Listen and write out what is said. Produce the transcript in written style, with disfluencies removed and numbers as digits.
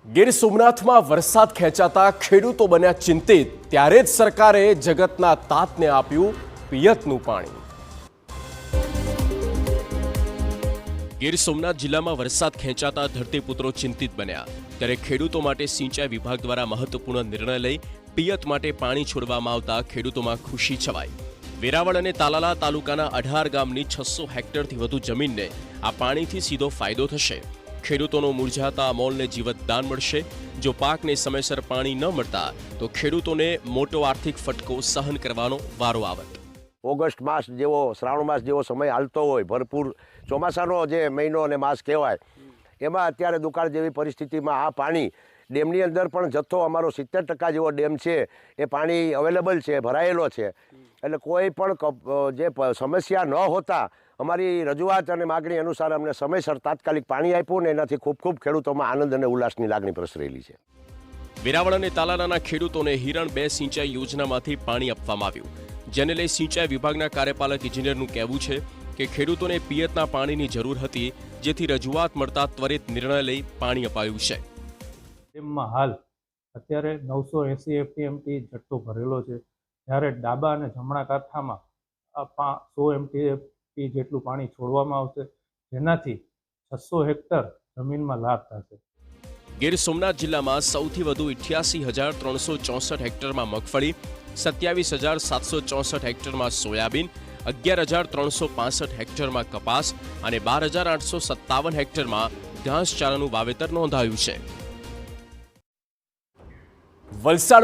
ગીર સોમનાથમાં વરસાદ ખેંચાતા ખેડૂતો બન્યા ચિંતિત, ત્યારે જ સરકારે જગતના તાતને આપ્યું પિયતનું પાણી। ગીર સોમનાથ જિલ્લામાં વરસાદ ખેંચાતા ધરતીપુત્રો ચિંતિત બન્યા, ત્યારે ખેડૂતો માટે સિંચાઈ વિભાગ દ્વારા મહત્વપૂર્ણ નિર્ણય લઈ પિયત માટે પાણી છોડવામાં આવતા ખેડૂતોમાં ખુશી છવાઈ। વેરાવળ અને તાલાલા તાલુકાના 18 ગામની 600 હેક્ટરથી વધુ જમીનને આ પાણીથી સીધો ફાયદો થશે। ખેડૂતોનો મૂરઝાતા અમોલને જીવતદાન મળશે। જો પાકને સમયસર પાણી ન મળતા તો ખેડૂતોને મોટો આર્થિક ફટકો સહન કરવાનો વારો આવત। ઓગસ્ટ માસ જેવો શ્રાવણ માસ જેવો સમય હાલતો હોય, ભરપૂર ચોમાસાનો જે મહિનો અને માસ કહેવાય, એમાં અત્યારે દુકાળ જેવી પરિસ્થિતિમાં આ પાણી ડેમની અંદર પણ જથ્થો અમારો 70% જેવો ડેમ છે એ પાણી અવેલેબલ છે, ભરાયેલો છે। એટલે કોઈ પણ જે સમસ્યા ન હોતા અમારી રજૂઆત અને માગણી અનુસાર અમને સમયસર તાત્કાલિક પાણી આપ્યું ને એનાથી ખૂબ ખૂબ ખેડૂતોમાં આનંદ અને ઉલ્લાસની લાગણી પ્રસરેલી છે। વેરાવળ અને તાલાલાના ખેડૂતોને હિરણ 2 સિંચાઈ યોજનામાંથી પાણી આપવામાં આવ્યું, જેને લઈ સિંચાઈ વિભાગના કાર્યપાલક ઇજનેરનું કહેવું છે કે ખેડૂતોને પિયતના પાણીની જરૂર હતી, જેથી રજૂઆત મળતા ત્વરિત નિર્ણય લઈ પાણી અપાયું છે। ડેમમાં હાલ અત્યારે 980 એફટીએમટી જથ્થો ભરેલો છે, જ્યારે ડાબા અને જમણા કાંઠામાં 100 એમટીએફટી જેટલું પાણી છોડવામાં આવશે, જેનાથી 600 હેક્ટર જમીનમાં લાભ થશે। ગીર સોમનાથ જિલ્લામાં સૌથી વધુ 88,364 હેક્ટરમાં મગફળી, 27,764 હેક્ટરમાં સોયાબીન, 11,365 હેક્ટરમાં કપાસ અને 12,857 હેક્ટરમાં ઘાસચારાનું વાવેતર નોંધાયું છે। વલસાડમાં